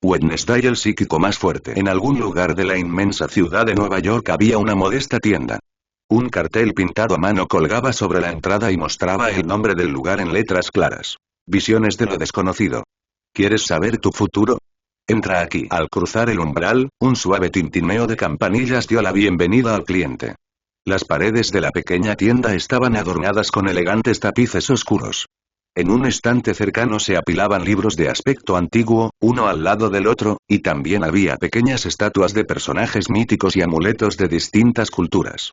Wednesday, el psíquico más fuerte. En algún lugar de la inmensa ciudad de Nueva York había una modesta tienda. Un cartel pintado a mano colgaba sobre la entrada y mostraba el nombre del lugar en letras claras. Visiones de lo desconocido. ¿Quieres saber tu futuro? Entra aquí. Al cruzar el umbral, un suave tintineo de campanillas dio la bienvenida al cliente. Las paredes de la pequeña tienda estaban adornadas con elegantes tapices oscuros. En un estante cercano se apilaban libros de aspecto antiguo, uno al lado del otro, y también había pequeñas estatuas de personajes míticos y amuletos de distintas culturas.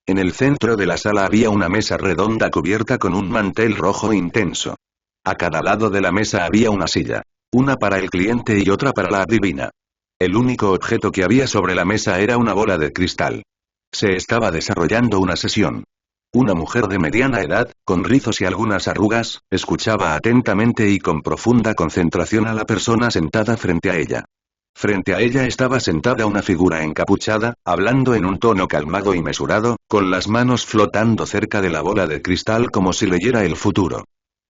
En el centro de la sala había una mesa redonda cubierta con un mantel rojo intenso. A cada lado de la mesa había una silla. Una para el cliente y otra para la adivina. El único objeto que había sobre la mesa era una bola de cristal. Se estaba desarrollando una sesión. Una mujer de mediana edad, con rizos y algunas arrugas, escuchaba atentamente y con profunda concentración a la persona sentada frente a ella. Frente a ella estaba sentada una figura encapuchada, hablando en un tono calmado y mesurado, con las manos flotando cerca de la bola de cristal como si leyera el futuro.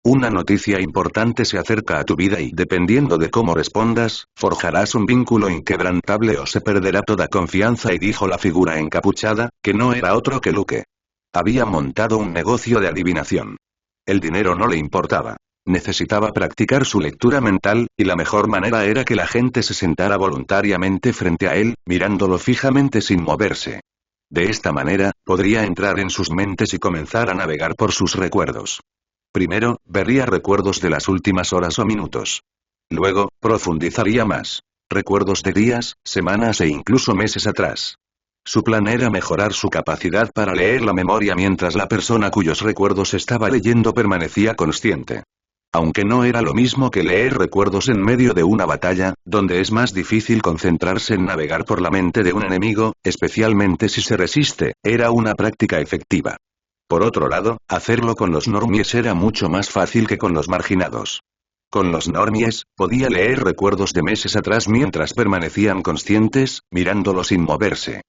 Una noticia importante se acerca a tu vida y dependiendo de cómo respondas, forjarás un vínculo inquebrantable o se perderá toda confianza, y dijo la figura encapuchada, que no era otro que Luke. Había montado un negocio de adivinación. El dinero no le importaba. Necesitaba practicar su lectura mental, y la mejor manera era que la gente se sentara voluntariamente frente a él, mirándolo fijamente sin moverse. De esta manera, podría entrar en sus mentes y comenzar a navegar por sus recuerdos. Primero, vería recuerdos de las últimas horas o minutos. Luego, profundizaría más. Recuerdos de días, semanas e incluso meses atrás. Su plan era mejorar su capacidad para leer la memoria mientras la persona cuyos recuerdos estaba leyendo permanecía consciente. Aunque no era lo mismo que leer recuerdos en medio de una batalla, donde es más difícil concentrarse en navegar por la mente de un enemigo, especialmente si se resiste, era una práctica efectiva. Por otro lado, hacerlo con los normies era mucho más fácil que con los marginados. Con los normies, podía leer recuerdos de meses atrás mientras permanecían conscientes, mirándolos sin moverse.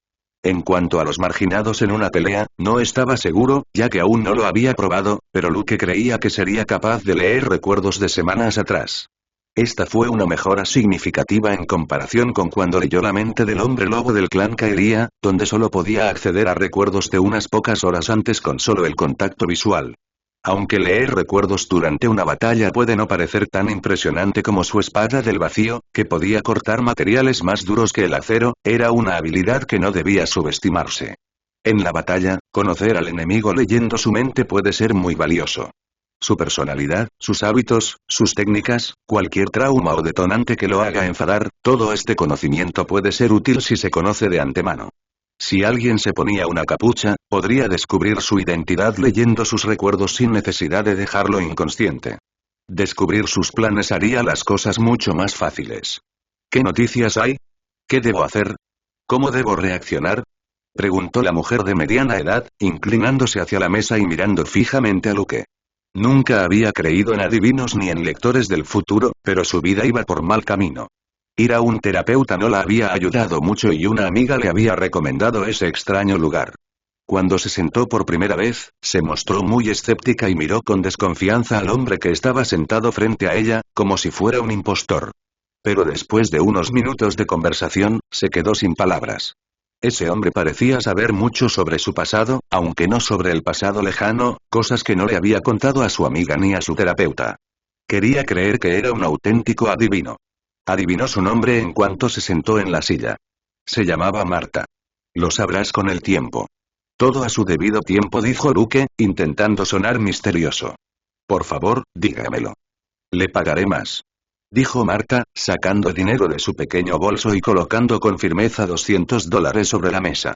En cuanto a los marginados en una pelea, no estaba seguro, ya que aún no lo había probado, pero Luke creía que sería capaz de leer recuerdos de semanas atrás. Esta fue una mejora significativa en comparación con cuando leyó la mente del hombre lobo del clan Caería, donde solo podía acceder a recuerdos de unas pocas horas antes con solo el contacto visual. Aunque leer recuerdos durante una batalla puede no parecer tan impresionante como su espada del vacío, que podía cortar materiales más duros que el acero, era una habilidad que no debía subestimarse. En la batalla, conocer al enemigo leyendo su mente puede ser muy valioso. Su personalidad, sus hábitos, sus técnicas, cualquier trauma o detonante que lo haga enfadar, todo este conocimiento puede ser útil si se conoce de antemano. Si alguien se ponía una capucha, podría descubrir su identidad leyendo sus recuerdos sin necesidad de dejarlo inconsciente. Descubrir sus planes haría las cosas mucho más fáciles. ¿Qué noticias hay? ¿Qué debo hacer? ¿Cómo debo reaccionar? Preguntó la mujer de mediana edad, inclinándose hacia la mesa y mirando fijamente a Luke. Nunca había creído en adivinos ni en lectores del futuro, pero su vida iba por mal camino. Ir a un terapeuta no la había ayudado mucho y una amiga le había recomendado ese extraño lugar. Cuando se sentó por primera vez, se mostró muy escéptica y miró con desconfianza al hombre que estaba sentado frente a ella, como si fuera un impostor. Pero después de unos minutos de conversación, se quedó sin palabras. Ese hombre parecía saber mucho sobre su pasado, aunque no sobre el pasado lejano, cosas que no le había contado a su amiga ni a su terapeuta. Quería creer que era un auténtico adivino. Adivinó su nombre en cuanto se sentó en la silla. Se llamaba Marta. Lo sabrás con el tiempo. Todo a su debido tiempo, dijo Luke, intentando sonar misterioso. Por favor, dígamelo. Le pagaré más. Dijo Marta, sacando dinero de su pequeño bolso y colocando con firmeza $200 sobre la mesa.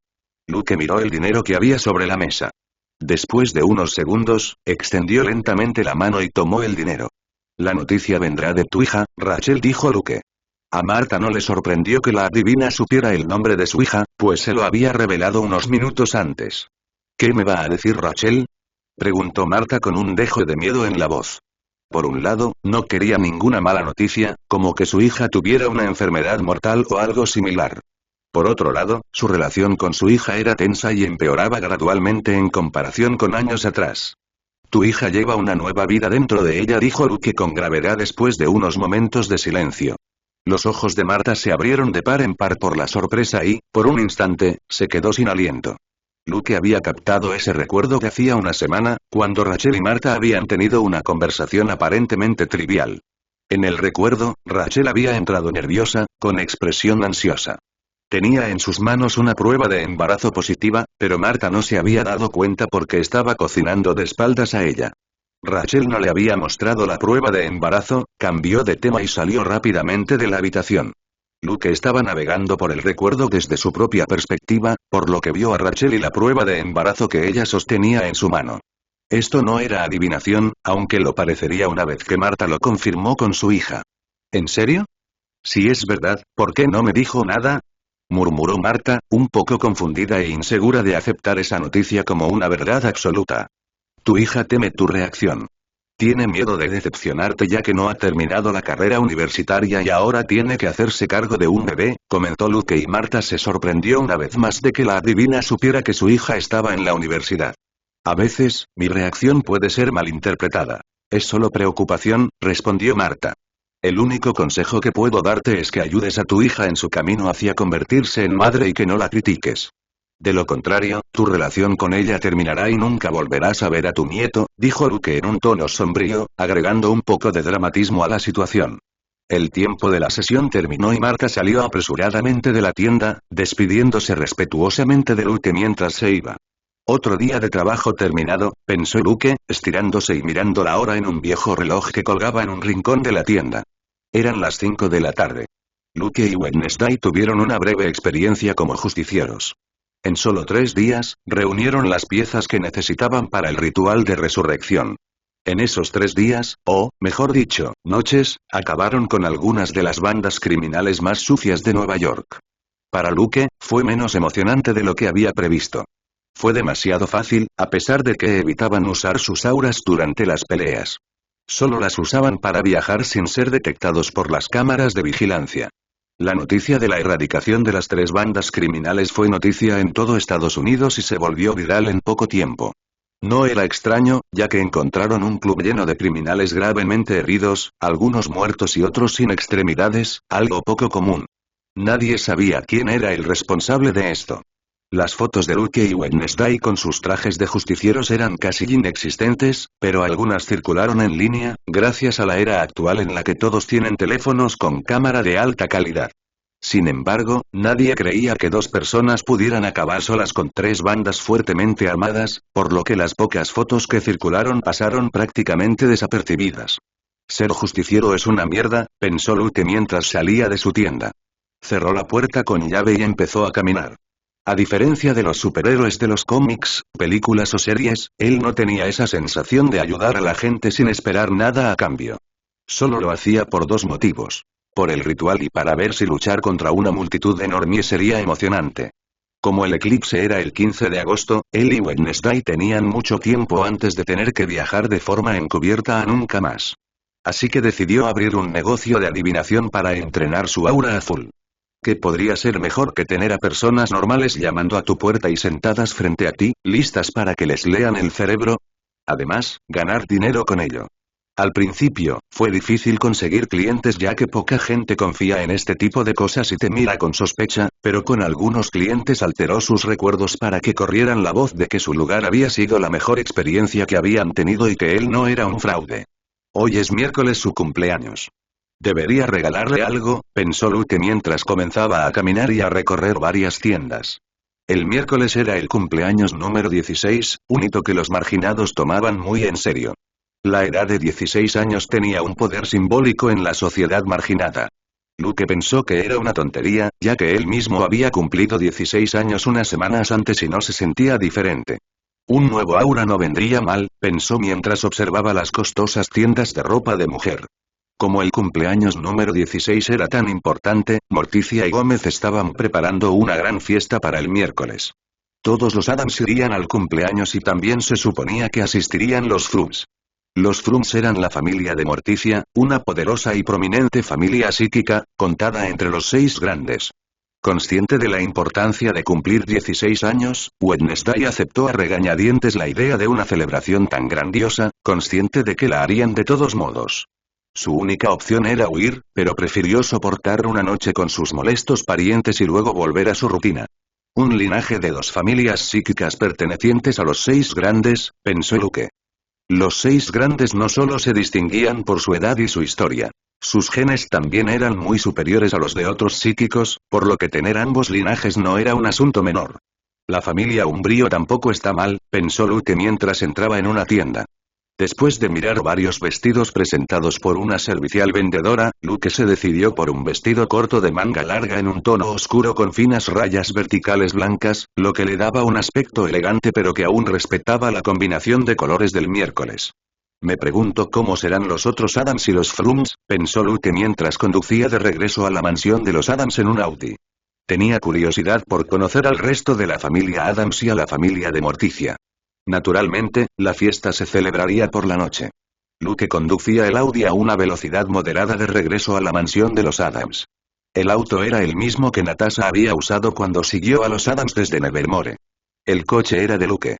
Luke miró el dinero que había sobre la mesa. Después de unos segundos, extendió lentamente la mano y tomó el dinero. La noticia vendrá de tu hija, Rachel, dijo Luke. A Marta no le sorprendió que la adivina supiera el nombre de su hija, pues se lo había revelado unos minutos antes. ¿Qué me va a decir Rachel? Preguntó Marta con un dejo de miedo en la voz. Por un lado, no quería ninguna mala noticia, como que su hija tuviera una enfermedad mortal o algo similar. Por otro lado, su relación con su hija era tensa y empeoraba gradualmente en comparación con años atrás. Tu hija lleva una nueva vida dentro de ella, dijo Luke con gravedad después de unos momentos de silencio. Los ojos de Marta se abrieron de par en par por la sorpresa y, por un instante, se quedó sin aliento. Luke había captado ese recuerdo de hacía una semana, cuando Rachel y Marta habían tenido una conversación aparentemente trivial. En el recuerdo, Rachel había entrado nerviosa, con expresión ansiosa. Tenía en sus manos una prueba de embarazo positiva, pero Marta no se había dado cuenta porque estaba cocinando de espaldas a ella. Rachel no le había mostrado la prueba de embarazo, cambió de tema y salió rápidamente de la habitación. Luke estaba navegando por el recuerdo desde su propia perspectiva, por lo que vio a Rachel y la prueba de embarazo que ella sostenía en su mano. Esto no era adivinación, aunque lo parecería una vez que Marta lo confirmó con su hija. ¿En serio? Si es verdad, ¿por qué no me dijo nada? Murmuró Marta, un poco confundida e insegura de aceptar esa noticia como una verdad absoluta. Tu hija teme tu reacción. Tiene miedo de decepcionarte ya que no ha terminado la carrera universitaria y ahora tiene que hacerse cargo de un bebé, comentó Luke y Marta se sorprendió una vez más de que la adivina supiera que su hija estaba en la universidad. A veces, mi reacción puede ser malinterpretada. Es solo preocupación, respondió Marta. El único consejo que puedo darte es que ayudes a tu hija en su camino hacia convertirse en madre y que no la critiques. De lo contrario, tu relación con ella terminará y nunca volverás a ver a tu nieto, dijo Luke en un tono sombrío, agregando un poco de dramatismo a la situación. El tiempo de la sesión terminó y Marta salió apresuradamente de la tienda, despidiéndose respetuosamente de Luke mientras se iba. Otro día de trabajo terminado, pensó Luke, estirándose y mirando la hora en un viejo reloj que colgaba en un rincón de la tienda. Eran las 5 de la tarde. Luke y Wednesday tuvieron una breve experiencia como justicieros. En solo 3 días, reunieron las piezas que necesitaban para el ritual de resurrección. En esos 3 días, o, mejor dicho, noches, acabaron con algunas de las bandas criminales más sucias de Nueva York. Para Luke, fue menos emocionante de lo que había previsto. Fue demasiado fácil, a pesar de que evitaban usar sus auras durante las peleas. Solo las usaban para viajar sin ser detectados por las cámaras de vigilancia. La noticia de la erradicación de las 3 bandas criminales fue noticia en todo Estados Unidos y se volvió viral en poco tiempo. No era extraño, ya que encontraron un club lleno de criminales gravemente heridos, algunos muertos y otros sin extremidades, algo poco común. Nadie sabía quién era el responsable de esto. Las fotos de Luke y Wednesday con sus trajes de justicieros eran casi inexistentes, pero algunas circularon en línea, gracias a la era actual en la que todos tienen teléfonos con cámara de alta calidad. Sin embargo, nadie creía que 2 personas pudieran acabar solas con 3 bandas fuertemente armadas, por lo que las pocas fotos que circularon pasaron prácticamente desapercibidas. Ser justiciero es una mierda, pensó Luke mientras salía de su tienda. Cerró la puerta con llave y empezó a caminar. A diferencia de los superhéroes de los cómics, películas o series, él no tenía esa sensación de ayudar a la gente sin esperar nada a cambio. Solo lo hacía por 2 motivos. Por el ritual y para ver si luchar contra una multitud enorme sería emocionante. Como el eclipse era el 15 de agosto, él y Wednesday tenían mucho tiempo antes de tener que viajar de forma encubierta a nunca más. Así que decidió abrir un negocio de adivinación para entrenar su aura a full. ¿Qué podría ser mejor que tener a personas normales llamando a tu puerta y sentadas frente a ti, listas para que les lean el cerebro? Además, ganar dinero con ello. Al principio, fue difícil conseguir clientes ya que poca gente confía en este tipo de cosas y te mira con sospecha, pero con algunos clientes alteró sus recuerdos para que corrieran la voz de que su lugar había sido la mejor experiencia que habían tenido y que él no era un fraude. Hoy es miércoles su cumpleaños. Debería regalarle algo, pensó Luke mientras comenzaba a caminar y a recorrer varias tiendas. El miércoles era el cumpleaños número 16, un hito que los marginados tomaban muy en serio. La edad de 16 años tenía un poder simbólico en la sociedad marginada. Luke pensó que era una tontería, ya que él mismo había cumplido 16 años unas semanas antes y no se sentía diferente. Un nuevo aura no vendría mal, pensó mientras observaba las costosas tiendas de ropa de mujer. Como el cumpleaños número 16 era tan importante, Morticia y Gómez estaban preparando una gran fiesta para el miércoles. Todos los Adams irían al cumpleaños y también se suponía que asistirían los Frums. Los Frums eran la familia de Morticia, una poderosa y prominente familia psíquica, contada entre los 6 grandes. Consciente de la importancia de cumplir 16 años, Wednesday aceptó a regañadientes la idea de una celebración tan grandiosa, consciente de que la harían de todos modos. Su única opción era huir, pero prefirió soportar una noche con sus molestos parientes y luego volver a su rutina. Un linaje de 2 familias psíquicas pertenecientes a los 6 grandes, pensó Luke. Los 6 grandes no solo se distinguían por su edad y su historia. Sus genes también eran muy superiores a los de otros psíquicos, por lo que tener ambos linajes no era un asunto menor. La familia Umbrío tampoco está mal, pensó Luke mientras entraba en una tienda. Después de mirar varios vestidos presentados por una servicial vendedora, Luke se decidió por un vestido corto de manga larga en un tono oscuro con finas rayas verticales blancas, lo que le daba un aspecto elegante pero que aún respetaba la combinación de colores del miércoles. Me pregunto cómo serán los otros Adams y los Frums, pensó Luke mientras conducía de regreso a la mansión de los Adams en un Audi. Tenía curiosidad por conocer al resto de la familia Adams y a la familia de Morticia. Naturalmente, la fiesta se celebraría por la noche. Luke conducía el Audi a una velocidad moderada de regreso a la mansión de los Adams. El auto era el mismo que Natasha había usado cuando siguió a los Adams desde Nevermore. El coche era de Luke.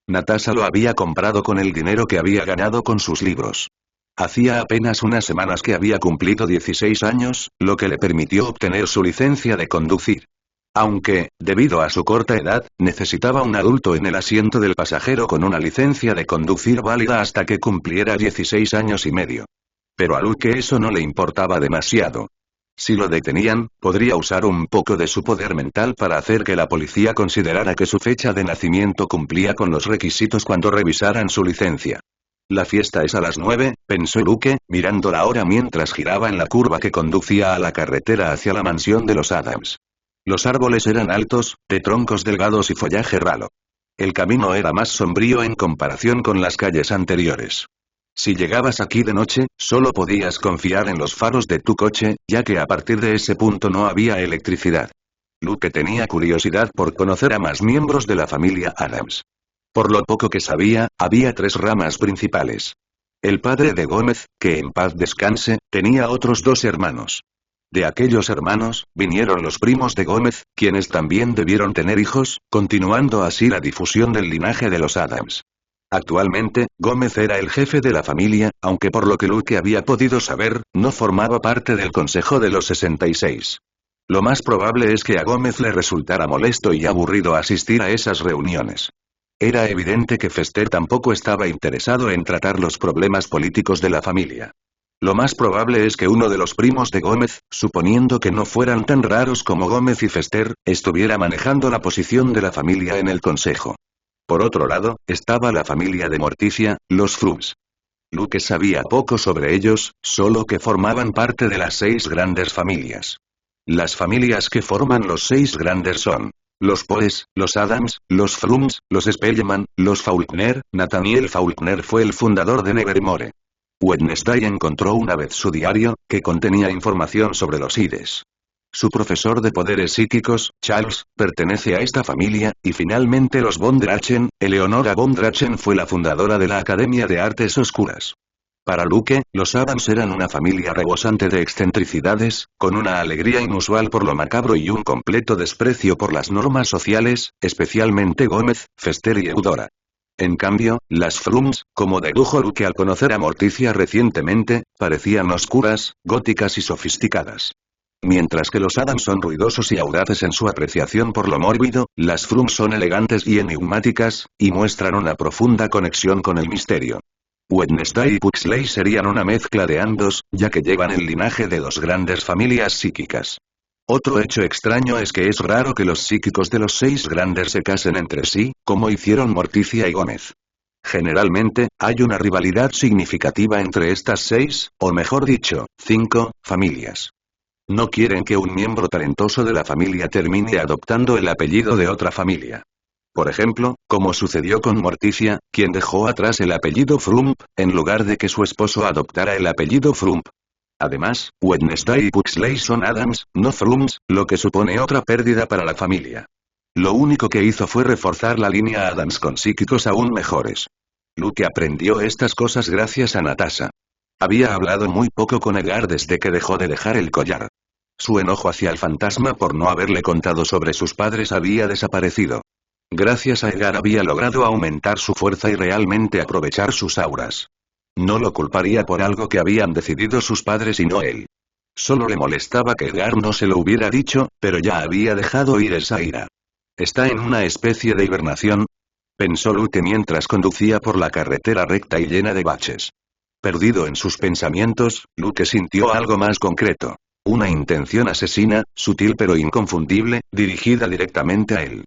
Natasha lo había comprado con el dinero que había ganado con sus libros. Hacía apenas unas semanas que había cumplido 16 años, lo que le permitió obtener su licencia de conducir. Aunque, debido a su corta edad, necesitaba un adulto en el asiento del pasajero con una licencia de conducir válida hasta que cumpliera 16 años y medio. Pero a Luke eso no le importaba demasiado. Si lo detenían, podría usar un poco de su poder mental para hacer que la policía considerara que su fecha de nacimiento cumplía con los requisitos cuando revisaran su licencia. La fiesta es a las 9, pensó Luke, mirando la hora mientras giraba en la curva que conducía a la carretera hacia la mansión de los Adams. Los árboles eran altos, de troncos delgados y follaje ralo. El camino era más sombrío en comparación con las calles anteriores. Si llegabas aquí de noche, solo podías confiar en los faros de tu coche, ya que a partir de ese punto no había electricidad. Luke tenía curiosidad por conocer a más miembros de la familia Adams. Por lo poco que sabía, había 3 ramas principales. El padre de Gómez, que en paz descanse, tenía otros 2 hermanos. De aquellos hermanos, vinieron los primos de Gómez, quienes también debieron tener hijos, continuando así la difusión del linaje de los Adams. Actualmente, Gómez era el jefe de la familia, aunque por lo que Luke había podido saber, no formaba parte del Consejo de los 66. Lo más probable es que a Gómez le resultara molesto y aburrido asistir a esas reuniones. Era evidente que Fester tampoco estaba interesado en tratar los problemas políticos de la familia. Lo más probable es que uno de los primos de Gómez, suponiendo que no fueran tan raros como Gómez y Fester, estuviera manejando la posición de la familia en el consejo. Por otro lado, estaba la familia de Morticia, los Frums. Luke sabía poco sobre ellos, solo que formaban parte de las 6 grandes familias. Las familias que forman los 6 grandes son los Poes, los Adams, los Frums, los Spellman, los Faulkner. Nathaniel Faulkner fue el fundador de Nevermore. Wednesday encontró una vez su diario, que contenía información sobre los Ides. Su profesor de poderes psíquicos, Charles, pertenece a esta familia, y finalmente los von Drachen. Eleonora von Drachen fue la fundadora de la Academia de Artes Oscuras. Para Luke, los Adams eran una familia rebosante de excentricidades, con una alegría inusual por lo macabro y un completo desprecio por las normas sociales, especialmente Gómez, Fester y Eudora. En cambio, las Frums, como dedujo Luke al conocer a Morticia recientemente, parecían oscuras, góticas y sofisticadas. Mientras que los Adams son ruidosos y audaces en su apreciación por lo mórbido, las Frums son elegantes y enigmáticas, y muestran una profunda conexión con el misterio. Wednesday y Puxley serían una mezcla de ambos, ya que llevan el linaje de 2 grandes familias psíquicas. Otro hecho extraño es que es raro que los psíquicos de los 6 grandes se casen entre sí, como hicieron Morticia y Gómez. Generalmente, hay una rivalidad significativa entre estas 6, o mejor dicho, 5, familias. No quieren que un miembro talentoso de la familia termine adoptando el apellido de otra familia. Por ejemplo, como sucedió con Morticia, quien dejó atrás el apellido Frump, en lugar de que su esposo adoptara el apellido Frump. Además, Wednesday y Puxley son Adams, no Frums, lo que supone otra pérdida para la familia. Lo único que hizo fue reforzar la línea Adams con psíquicos aún mejores. Luke aprendió estas cosas gracias a Natasha. Había hablado muy poco con Edgar desde que dejó de dejar el collar. Su enojo hacia el fantasma por no haberle contado sobre sus padres había desaparecido. Gracias a Edgar había logrado aumentar su fuerza y realmente aprovechar sus auras. No lo culparía por algo que habían decidido sus padres y no él. Solo le molestaba que Edgar no se lo hubiera dicho, pero ya había dejado ir esa ira. ¿Está en una especie de hibernación? Pensó Luke mientras conducía por la carretera recta y llena de baches. Perdido en sus pensamientos, Luke sintió algo más concreto. Una intención asesina, sutil pero inconfundible, dirigida directamente a él.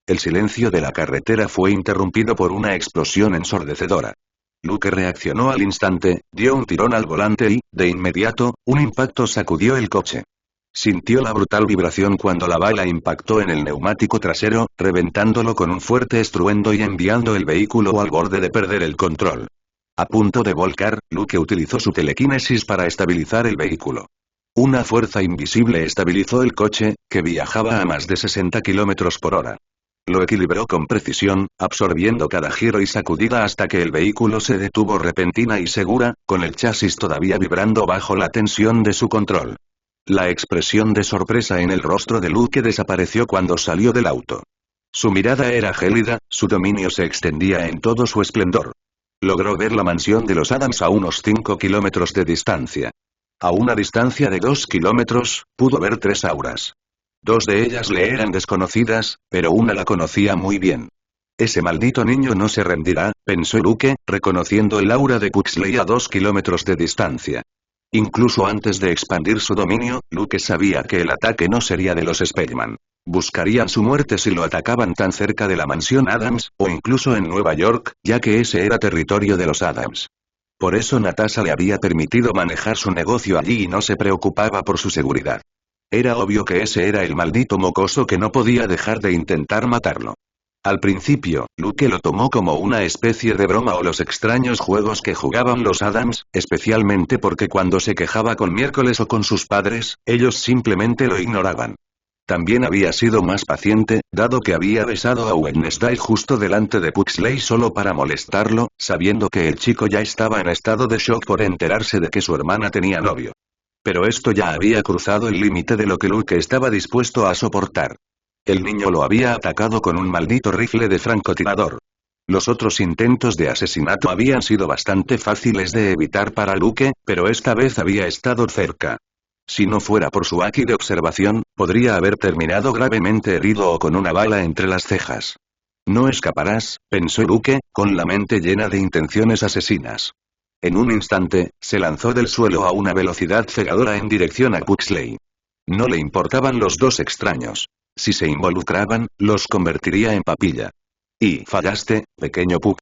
El silencio de la carretera fue interrumpido por una explosión ensordecedora. Luke reaccionó al instante, dio un tirón al volante y, de inmediato, un impacto sacudió el coche. Sintió la brutal vibración cuando la bala impactó en el neumático trasero, reventándolo con un fuerte estruendo y enviando el vehículo al borde de perder el control. A punto de volcar, Luke utilizó su telequinesis para estabilizar el vehículo. Una fuerza invisible estabilizó el coche, que viajaba a más de 60 km por hora. Lo equilibró con precisión, absorbiendo cada giro y sacudida hasta que el vehículo se detuvo repentina y segura, con el chasis todavía vibrando bajo la tensión de su control. La expresión de sorpresa en el rostro de Luke desapareció cuando salió del auto. Su mirada era gélida, su dominio se extendía en todo su esplendor. Logró ver la mansión de los Adams a unos 5 kilómetros de distancia. A una distancia de 2 kilómetros, pudo ver 3 auras. 2 de ellas le eran desconocidas, pero una la conocía muy bien. Ese maldito niño no se rendirá, pensó Luke, reconociendo el aura de Puxley a 2 kilómetros de distancia. Incluso antes de expandir su dominio, Luke sabía que el ataque no sería de los Spellman. Buscarían su muerte si lo atacaban tan cerca de la mansión Adams, o incluso en Nueva York, ya que ese era territorio de los Adams. Por eso Natasha le había permitido manejar su negocio allí y no se preocupaba por su seguridad. Era obvio que ese era el maldito mocoso que no podía dejar de intentar matarlo. Al principio, Luke lo tomó como una especie de broma o los extraños juegos que jugaban los Adams, especialmente porque cuando se quejaba con Miércoles o con sus padres, ellos simplemente lo ignoraban. También había sido más paciente, dado que había besado a Wednesday justo delante de Puxley solo para molestarlo, sabiendo que el chico ya estaba en estado de shock por enterarse de que su hermana tenía novio. Pero esto ya había cruzado el límite de lo que Luke estaba dispuesto a soportar. El niño lo había atacado con un maldito rifle de francotirador. Los otros intentos de asesinato habían sido bastante fáciles de evitar para Luke, pero esta vez había estado cerca. Si no fuera por su haki de observación, podría haber terminado gravemente herido o con una bala entre las cejas. No escaparás, pensó Luke, con la mente llena de intenciones asesinas. En un instante, se lanzó del suelo a una velocidad cegadora en dirección a Puxley. No le importaban los 2 extraños. Si se involucraban, los convertiría en papilla. «Y fallaste, pequeño Puck»,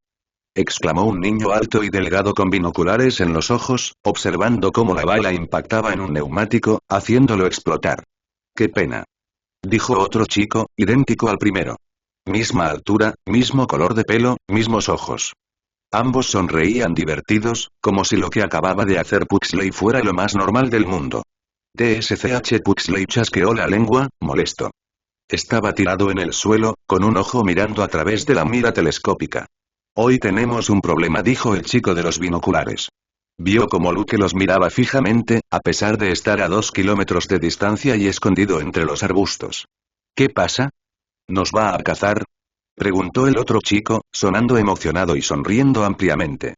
exclamó un niño alto y delgado con binoculares en los ojos, observando cómo la bala impactaba en un neumático, haciéndolo explotar. «Qué pena», dijo otro chico, idéntico al primero. Misma altura, mismo color de pelo, mismos ojos. Ambos sonreían divertidos, como si lo que acababa de hacer Puxley fuera lo más normal del mundo. TSCH Puxley chasqueó la lengua, molesto. Estaba tirado en el suelo, con un ojo mirando a través de la mira telescópica. «Hoy tenemos un problema», dijo el chico de los binoculares. Vio como Luke los miraba fijamente, a pesar de estar a 2 kilómetros de distancia y escondido entre los arbustos. «¿Qué pasa? ¿Nos va a cazar?», preguntó el otro chico, sonando emocionado y sonriendo ampliamente.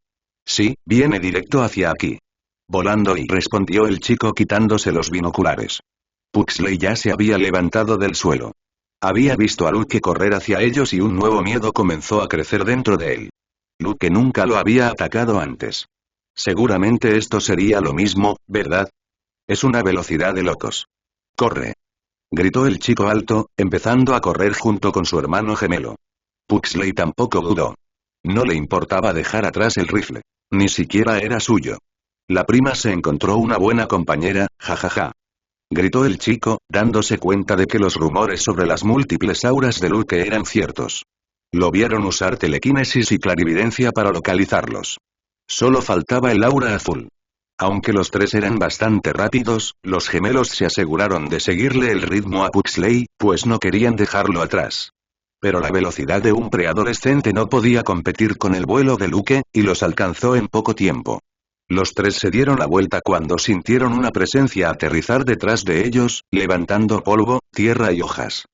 «Sí, viene directo hacia aquí». «Volando», y respondió el chico quitándose los binoculares. Puxley ya se había levantado del suelo. Había visto a Luke correr hacia ellos y un nuevo miedo comenzó a crecer dentro de él. Luke nunca lo había atacado antes. Seguramente esto sería lo mismo, ¿verdad? Es una velocidad de locos. «¡Corre!», gritó el chico alto, empezando a correr junto con su hermano gemelo. Puxley tampoco dudó. No le importaba dejar atrás el rifle. Ni siquiera era suyo. La prima se encontró una buena compañera, jajaja. Gritó el chico, dándose cuenta de que los rumores sobre las múltiples auras de Luke eran ciertos. Lo vieron usar telequinesis y clarividencia para localizarlos. Solo faltaba el aura azul. Aunque los 3 eran bastante rápidos, los gemelos se aseguraron de seguirle el ritmo a Puxley, pues no querían dejarlo atrás. Pero la velocidad de un preadolescente no podía competir con el vuelo de Luke, y los alcanzó en poco tiempo. Los 3 se dieron la vuelta cuando sintieron una presencia aterrizar detrás de ellos, levantando polvo, tierra y hojas.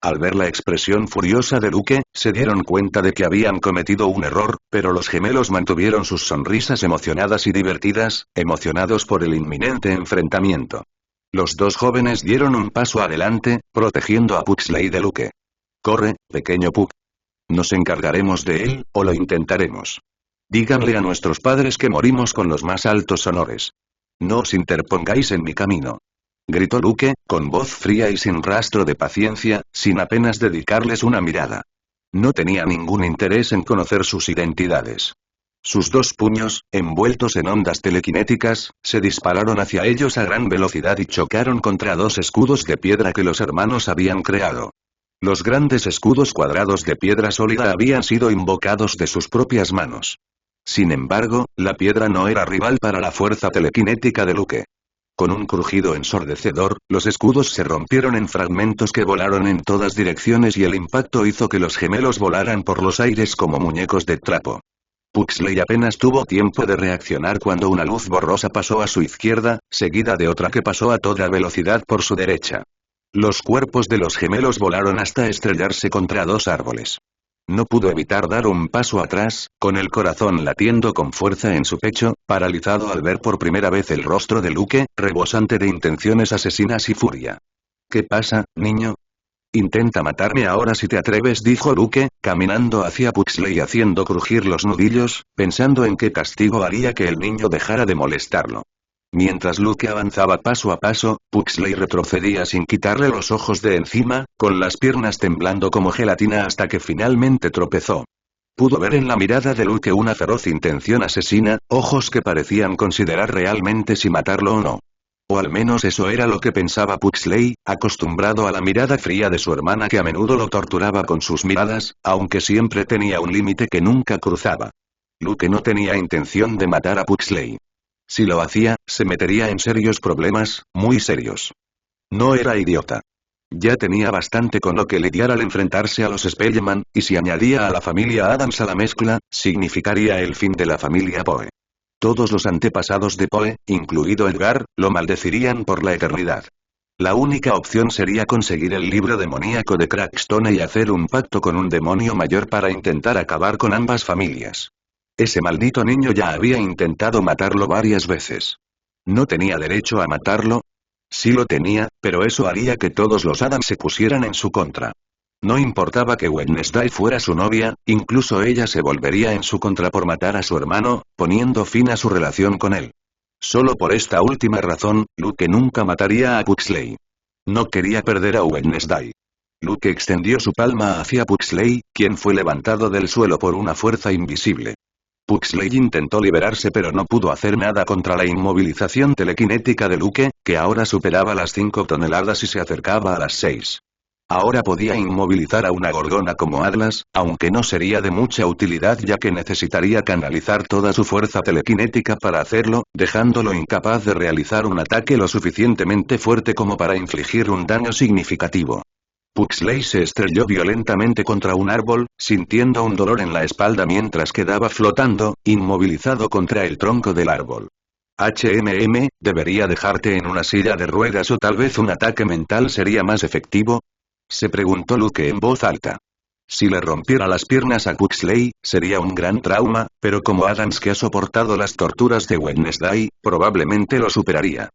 Al ver la expresión furiosa de Luke, se dieron cuenta de que habían cometido un error, pero los gemelos mantuvieron sus sonrisas emocionadas y divertidas, emocionados por el inminente enfrentamiento. Los dos jóvenes dieron un paso adelante, protegiendo a Pugsley de Luke. «Corre, pequeño Pug. Nos encargaremos de él, o lo intentaremos. Díganle a nuestros padres que morimos con los más altos honores. No os interpongáis en mi camino», gritó Luke, con voz fría y sin rastro de paciencia, sin apenas dedicarles una mirada. No tenía ningún interés en conocer sus identidades. Sus dos puños, envueltos en ondas telequinéticas, se dispararon hacia ellos a gran velocidad y chocaron contra dos escudos de piedra que los hermanos habían creado. Los grandes escudos cuadrados de piedra sólida habían sido invocados de sus propias manos. Sin embargo, la piedra no era rival para la fuerza telequinética de Luke. Con un crujido ensordecedor, los escudos se rompieron en fragmentos que volaron en todas direcciones y el impacto hizo que los gemelos volaran por los aires como muñecos de trapo. Pugsley apenas tuvo tiempo de reaccionar cuando una luz borrosa pasó a su izquierda, seguida de otra que pasó a toda velocidad por su derecha. Los cuerpos de los gemelos volaron hasta estrellarse contra dos árboles. No pudo evitar dar un paso atrás, con el corazón latiendo con fuerza en su pecho, paralizado al ver por primera vez el rostro de Luke, rebosante de intenciones asesinas y furia. «¿Qué pasa, niño? Intenta matarme ahora si te atreves», dijo Luke, caminando hacia Pugsley haciendo crujir los nudillos, pensando en qué castigo haría que el niño dejara de molestarlo. Mientras Luke avanzaba paso a paso, Pugsley retrocedía sin quitarle los ojos de encima, con las piernas temblando como gelatina hasta que finalmente tropezó. Pudo ver en la mirada de Luke una feroz intención asesina, ojos que parecían considerar realmente si matarlo o no. O al menos eso era lo que pensaba Pugsley, acostumbrado a la mirada fría de su hermana que a menudo lo torturaba con sus miradas, aunque siempre tenía un límite que nunca cruzaba. Luke no tenía intención de matar a Pugsley. Si lo hacía, se metería en serios problemas, muy serios. No era idiota. Ya tenía bastante con lo que lidiar al enfrentarse a los Spellman, y si añadía a la familia Adams a la mezcla, significaría el fin de la familia Poe. Todos los antepasados de Poe, incluido Edgar, lo maldecirían por la eternidad. La única opción sería conseguir el libro demoníaco de Crackstone y hacer un pacto con un demonio mayor para intentar acabar con ambas familias. Ese maldito niño ya había intentado matarlo varias veces. ¿No tenía derecho a matarlo? Sí lo tenía, pero eso haría que todos los Adams se pusieran en su contra. No importaba que Wednesday fuera su novia, incluso ella se volvería en su contra por matar a su hermano, poniendo fin a su relación con él. Solo por esta última razón, Luke nunca mataría a Pugsley. No quería perder a Wednesday. Luke extendió su palma hacia Pugsley, quien fue levantado del suelo por una fuerza invisible. Pugsley intentó liberarse pero no pudo hacer nada contra la inmovilización telequinética de Luke, que ahora superaba las 5 toneladas y se acercaba a las 6. Ahora podía inmovilizar a una gorgona como Atlas, aunque no sería de mucha utilidad ya que necesitaría canalizar toda su fuerza telequinética para hacerlo, dejándolo incapaz de realizar un ataque lo suficientemente fuerte como para infligir un daño significativo. Pugsley se estrelló violentamente contra un árbol, sintiendo un dolor en la espalda mientras quedaba flotando, inmovilizado contra el tronco del árbol. ¿Debería dejarte en una silla de ruedas o tal vez un ataque mental sería más efectivo?, se preguntó Luke en voz alta. Si le rompiera las piernas a Pugsley, sería un gran trauma, pero como Adams que ha soportado las torturas de Wednesday, probablemente lo superaría.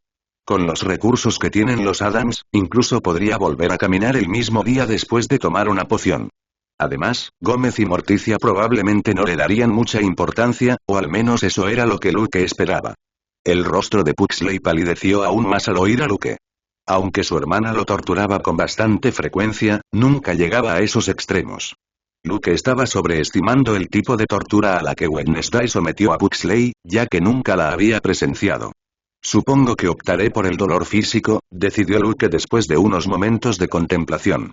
Con los recursos que tienen los Adams, incluso podría volver a caminar el mismo día después de tomar una poción. Además, Gómez y Morticia probablemente no le darían mucha importancia, o al menos eso era lo que Luke esperaba. El rostro de Pugsley palideció aún más al oír a Luke. Aunque su hermana lo torturaba con bastante frecuencia, nunca llegaba a esos extremos. Luke estaba sobreestimando el tipo de tortura a la que Wednesday sometió a Pugsley, ya que nunca la había presenciado. Supongo que optaré por el dolor físico, decidió Luke después de unos momentos de contemplación.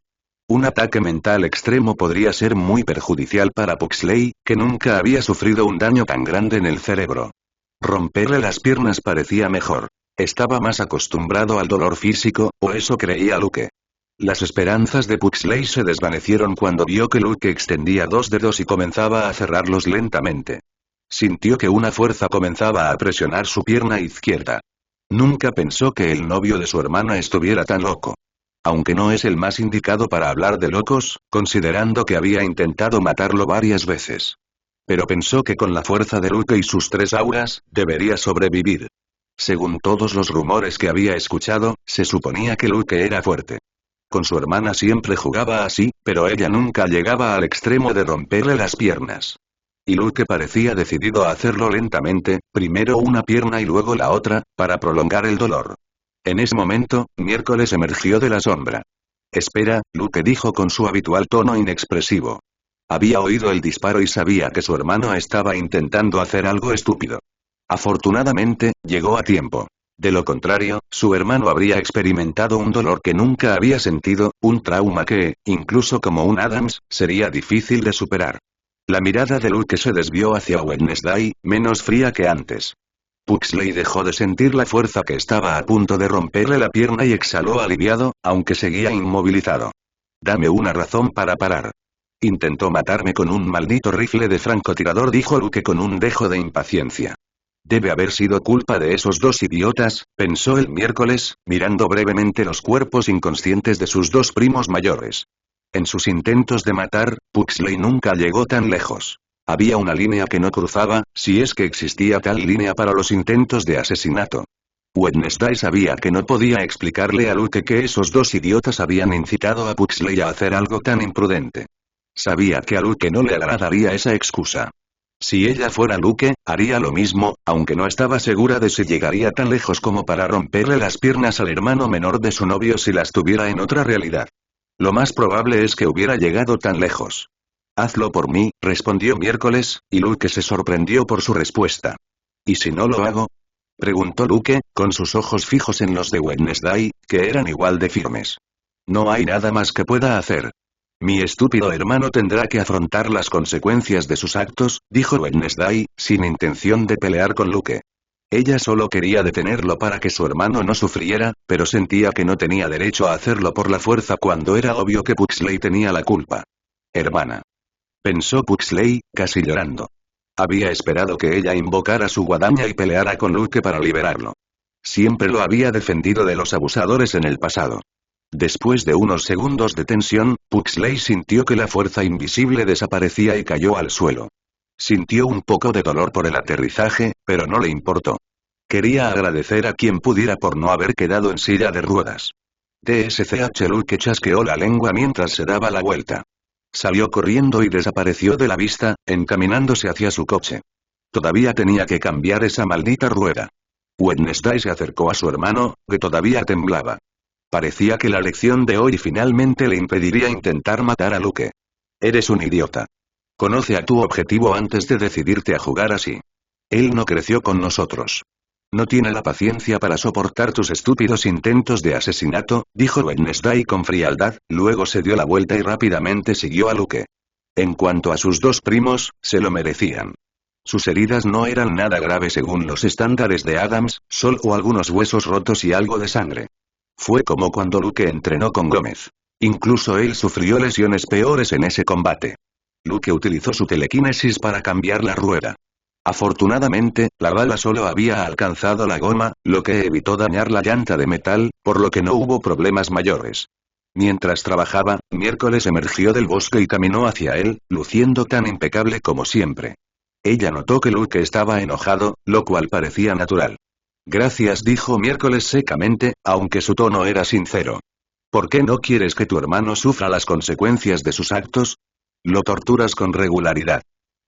Un ataque mental extremo podría ser muy perjudicial para Pugsley, que nunca había sufrido un daño tan grande en el cerebro. Romperle las piernas parecía mejor. Estaba más acostumbrado al dolor físico, o eso creía Luke. Las esperanzas de Pugsley se desvanecieron cuando vio que Luke extendía 2 dedos y comenzaba a cerrarlos lentamente. Sintió que una fuerza comenzaba a presionar su pierna izquierda. Nunca pensó que el novio de su hermana estuviera tan loco. Aunque no es el más indicado para hablar de locos, considerando que había intentado matarlo varias veces. Pero pensó que con la fuerza de Luke y sus 3 auras, debería sobrevivir. Según todos los rumores que había escuchado, se suponía que Luke era fuerte. Con su hermana siempre jugaba así, pero ella nunca llegaba al extremo de romperle las piernas. Y Luke parecía decidido a hacerlo lentamente, primero una pierna y luego la otra, para prolongar el dolor. En ese momento, Miércoles emergió de la sombra. Espera, Luke dijo con su habitual tono inexpresivo. Había oído el disparo y sabía que su hermano estaba intentando hacer algo estúpido. Afortunadamente, llegó a tiempo. De lo contrario, su hermano habría experimentado un dolor que nunca había sentido, un trauma que, incluso como un Adams, sería difícil de superar. La mirada de Luke se desvió hacia Wednesday, menos fría que antes. Puxley dejó de sentir la fuerza que estaba a punto de romperle la pierna y exhaló aliviado, aunque seguía inmovilizado. Dame una razón para parar. Intentó matarme con un maldito rifle de francotirador, dijo Luke con un dejo de impaciencia. Debe haber sido culpa de esos 2 idiotas, pensó el Miércoles, mirando brevemente los cuerpos inconscientes de sus 2 primos mayores. En sus intentos de matar, Puxley nunca llegó tan lejos. Había una línea que no cruzaba, si es que existía tal línea para los intentos de asesinato. Wednesday sabía que no podía explicarle a Luke que esos 2 idiotas habían incitado a Puxley a hacer algo tan imprudente. Sabía que a Luke no le agradaría esa excusa. Si ella fuera Luke, haría lo mismo, aunque no estaba segura de si llegaría tan lejos como para romperle las piernas al hermano menor de su novio si las tuviera en otra realidad. Lo más probable es que hubiera llegado tan lejos. Hazlo por mí, respondió Miércoles, y Luke se sorprendió por su respuesta. ¿Y si no lo hago? Preguntó Luke, con sus ojos fijos en los de Wednesday, que eran igual de firmes. No hay nada más que pueda hacer. Mi estúpido hermano tendrá que afrontar las consecuencias de sus actos, dijo Wednesday, sin intención de pelear con Luke. Ella solo quería detenerlo para que su hermano no sufriera, pero sentía que no tenía derecho a hacerlo por la fuerza cuando era obvio que Puxley tenía la culpa. Hermana. Pensó Puxley, casi llorando. Había esperado que ella invocara su guadaña y peleara con Luke para liberarlo. Siempre lo había defendido de los abusadores en el pasado. Después de unos segundos de tensión, Puxley sintió que la fuerza invisible desaparecía y cayó al suelo. Sintió un poco de dolor por el aterrizaje, pero no le importó. Quería agradecer a quien pudiera por no haber quedado en silla de ruedas. TSCH. Luke chasqueó la lengua mientras se daba la vuelta. Salió corriendo y desapareció de la vista, encaminándose hacia su coche. Todavía tenía que cambiar esa maldita rueda. Wednesday se acercó a su hermano, que todavía temblaba. Parecía que la lección de hoy finalmente le impediría intentar matar a Luke. Eres un idiota. Conoce a tu objetivo antes de decidirte a jugar así. Él no creció con nosotros. No tiene la paciencia para soportar tus estúpidos intentos de asesinato, dijo Wednesday con frialdad, luego se dio la vuelta y rápidamente siguió a Luke. En cuanto a sus 2 primos, se lo merecían. Sus heridas no eran nada graves según los estándares de Adams, solo algunos huesos rotos y algo de sangre. Fue como cuando Luke entrenó con Gómez. Incluso él sufrió lesiones peores en ese combate. Luke utilizó su telequinesis para cambiar la rueda. Afortunadamente, la bala solo había alcanzado la goma, lo que evitó dañar la llanta de metal, por lo que no hubo problemas mayores. Mientras trabajaba, Miércoles emergió del bosque y caminó hacia él, luciendo tan impecable como siempre. Ella notó que Luke estaba enojado, lo cual parecía natural. Gracias, dijo Miércoles secamente, aunque su tono era sincero. ¿Por qué no quieres que tu hermano sufra las consecuencias de sus actos? Lo torturas con regularidad.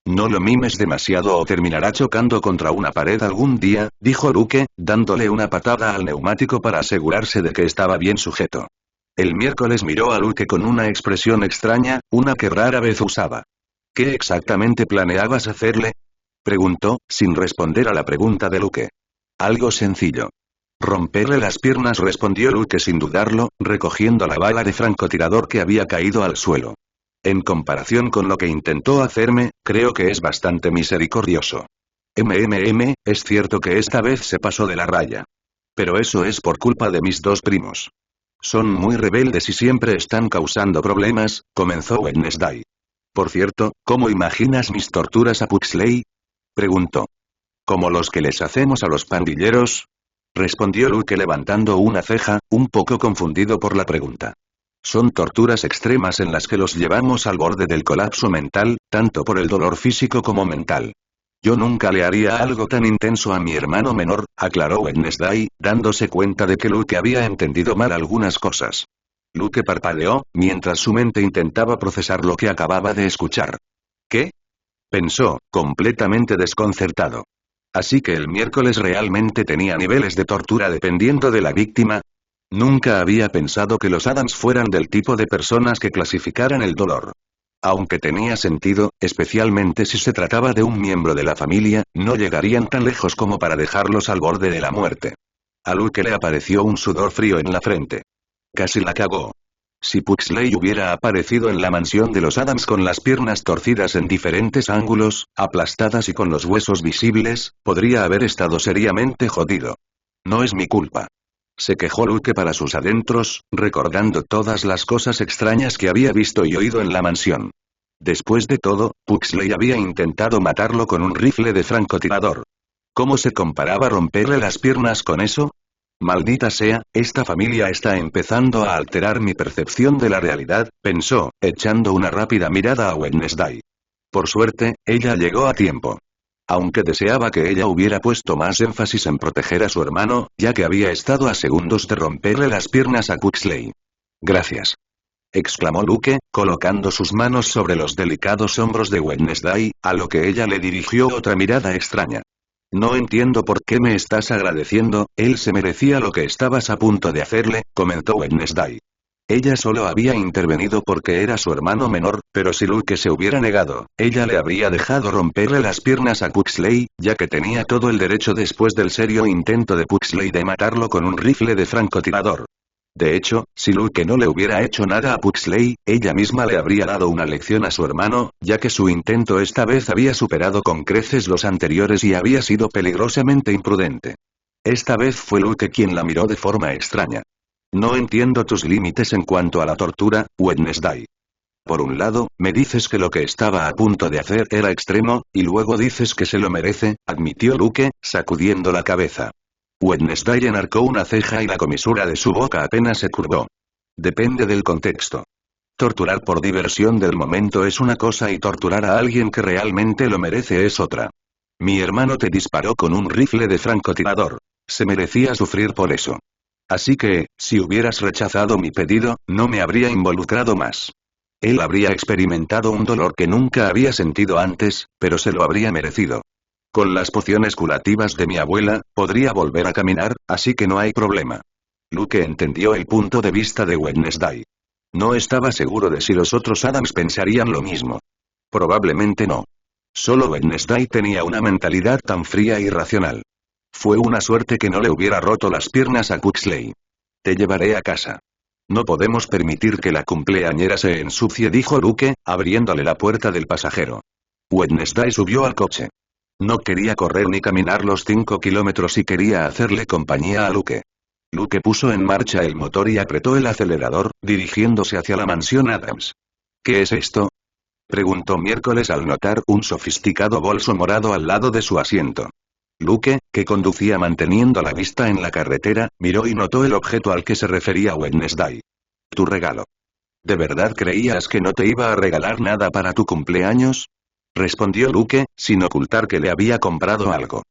No lo mimes demasiado o terminará chocando contra una pared algún día, dijo Luke, dándole una patada al neumático para asegurarse de que estaba bien sujeto. El Miércoles miró a Luke con una expresión extraña, una que rara vez usaba. ¿Qué exactamente planeabas hacerle? Preguntó, sin responder a la pregunta de Luke. Algo sencillo. Romperle las piernas, respondió Luke sin dudarlo, recogiendo la bala de francotirador que había caído al suelo. En comparación con lo que intentó hacerme, creo que es bastante misericordioso. Es cierto que esta vez se pasó de la raya. Pero eso es por culpa de mis 2 primos. Son muy rebeldes y siempre están causando problemas, comenzó Wednesday. Por cierto, ¿cómo imaginas mis torturas a Puxley? Preguntó. ¿Como los que les hacemos a los pandilleros? respondió Luke levantando una ceja, un poco confundido por la pregunta. Son torturas extremas en las que los llevamos al borde del colapso mental, tanto por el dolor físico como mental. Yo nunca le haría algo tan intenso a mi hermano menor, aclaró Wednesday, dándose cuenta de que Luke había entendido mal algunas cosas. Luke parpadeó, mientras su mente intentaba procesar lo que acababa de escuchar. ¿Qué? Pensó, completamente desconcertado. Así que el miércoles realmente tenía niveles de tortura dependiendo de la víctima. Nunca había pensado que los Adams fueran del tipo de personas que clasificaran el dolor. Aunque tenía sentido, especialmente si se trataba de un miembro de la familia, no llegarían tan lejos como para dejarlos al borde de la muerte. A Luke le apareció un sudor frío en la frente. Casi la cagó. Si Pugsley hubiera aparecido en la mansión de los Adams con las piernas torcidas en diferentes ángulos, aplastadas y con los huesos visibles, podría haber estado seriamente jodido. No es mi culpa. Se quejó Luke para sus adentros, recordando todas las cosas extrañas que había visto y oído en la mansión. Después de todo, Pugsley había intentado matarlo con un rifle de francotirador. ¿Cómo se comparaba romperle las piernas con eso? Maldita sea, esta familia está empezando a alterar mi percepción de la realidad, pensó, echando una rápida mirada a Wednesday. Por suerte, ella llegó a tiempo. Aunque deseaba que ella hubiera puesto más énfasis en proteger a su hermano, ya que había estado a segundos de romperle las piernas a Pugsley. Gracias. Exclamó Luke, colocando sus manos sobre los delicados hombros de Wednesday, a lo que ella le dirigió otra mirada extraña. No entiendo por qué me estás agradeciendo, él se merecía lo que estabas a punto de hacerle, comentó Wednesday. Ella solo había intervenido porque era su hermano menor, pero si Luke se hubiera negado, ella le habría dejado romperle las piernas a Pugsley, ya que tenía todo el derecho después del serio intento de Pugsley de matarlo con un rifle de francotirador. De hecho, si Luke no le hubiera hecho nada a Pugsley, ella misma le habría dado una lección a su hermano, ya que su intento esta vez había superado con creces los anteriores y había sido peligrosamente imprudente. Esta vez fue Luke quien la miró de forma extraña. No entiendo tus límites en cuanto a la tortura, Wednesday. Por un lado, me dices que lo que estaba a punto de hacer era extremo, y luego dices que se lo merece, admitió Luke, sacudiendo la cabeza. Wednesday enarcó una ceja y la comisura de su boca apenas se curvó. Depende del contexto. Torturar por diversión del momento es una cosa y torturar a alguien que realmente lo merece es otra. Mi hermano te disparó con un rifle de francotirador. Se merecía sufrir por eso. Así que, si hubieras rechazado mi pedido, no me habría involucrado más. Él habría experimentado un dolor que nunca había sentido antes, pero se lo habría merecido. Con las pociones curativas de mi abuela, podría volver a caminar, así que no hay problema. Luke entendió el punto de vista de Wednesday. No estaba seguro de si los otros Adams pensarían lo mismo. Probablemente no. Solo Wednesday tenía una mentalidad tan fría y racional. Fue una suerte que no le hubiera roto las piernas a Pugsley. Te llevaré a casa. No podemos permitir que la cumpleañera se ensucie, dijo Luke, abriéndole la puerta del pasajero. Wednesday subió al coche. No quería correr ni caminar los 5 kilómetros y quería hacerle compañía a Luke. Luke puso en marcha el motor y apretó el acelerador, dirigiéndose hacia la mansión Adams. ¿Qué es esto? Preguntó miércoles al notar un sofisticado bolso morado al lado de su asiento. Luke, que conducía manteniendo la vista en la carretera, miró y notó el objeto al que se refería Wednesday. Tu regalo. ¿De verdad creías que no te iba a regalar nada para tu cumpleaños? Respondió Luke, sin ocultar que le había comprado algo.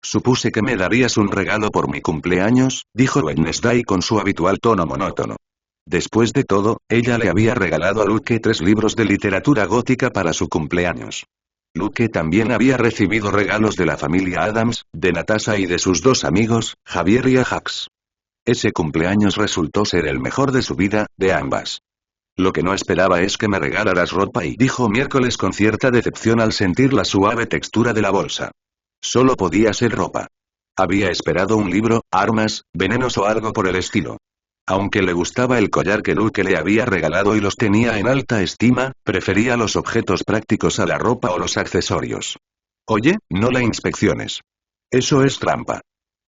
Supuse que me darías un regalo por mi cumpleaños, dijo Wednesday con su habitual tono monótono. Después de todo, ella le había regalado a Luke 3 libros de literatura gótica para su cumpleaños. Luke también había recibido regalos de la familia Adams, de Natasha y de sus 2 amigos, Javier y Ajax. Ese cumpleaños resultó ser el mejor de su vida, de ambas. Lo que no esperaba es que me regalaras ropa y dijo miércoles con cierta decepción al sentir la suave textura de la bolsa. Solo podía ser ropa. Había esperado un libro, armas, venenos o algo por el estilo. Aunque le gustaba el collar que Luke le había regalado y los tenía en alta estima, prefería los objetos prácticos a la ropa o los accesorios. Oye, no la inspecciones. Eso es trampa.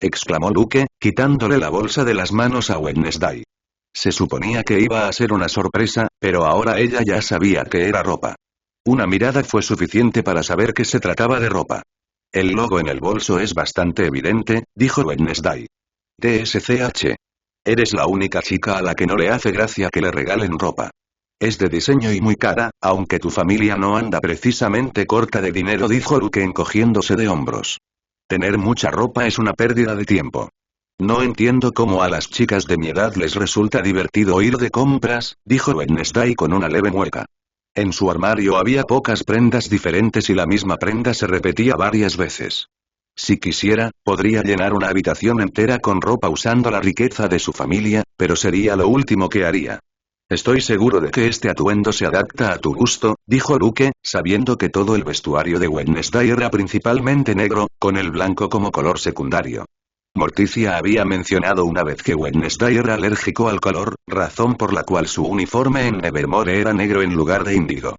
Exclamó Luke, quitándole la bolsa de las manos a Wednesday. Se suponía que iba a ser una sorpresa, pero ahora ella ya sabía que era ropa. Una mirada fue suficiente para saber que se trataba de ropa. El logo en el bolso es bastante evidente, dijo Wednesday. TSCH. Eres la única chica a la que no le hace gracia que le regalen ropa. Es de diseño y muy cara, aunque tu familia no anda precisamente corta de dinero, dijo Luke encogiéndose de hombros. Tener mucha ropa es una pérdida de tiempo. No entiendo cómo a las chicas de mi edad les resulta divertido ir de compras, dijo Wednesday con una leve mueca. En su armario había pocas prendas diferentes y la misma prenda se repetía varias veces. Si quisiera, podría llenar una habitación entera con ropa usando la riqueza de su familia, pero sería lo último que haría. Estoy seguro de que este atuendo se adapta a tu gusto, dijo Luke, sabiendo que todo el vestuario de Wednesday era principalmente negro, con el blanco como color secundario. Morticia había mencionado una vez que Wednesday era alérgico al color, razón por la cual su uniforme en Nevermore era negro en lugar de índigo.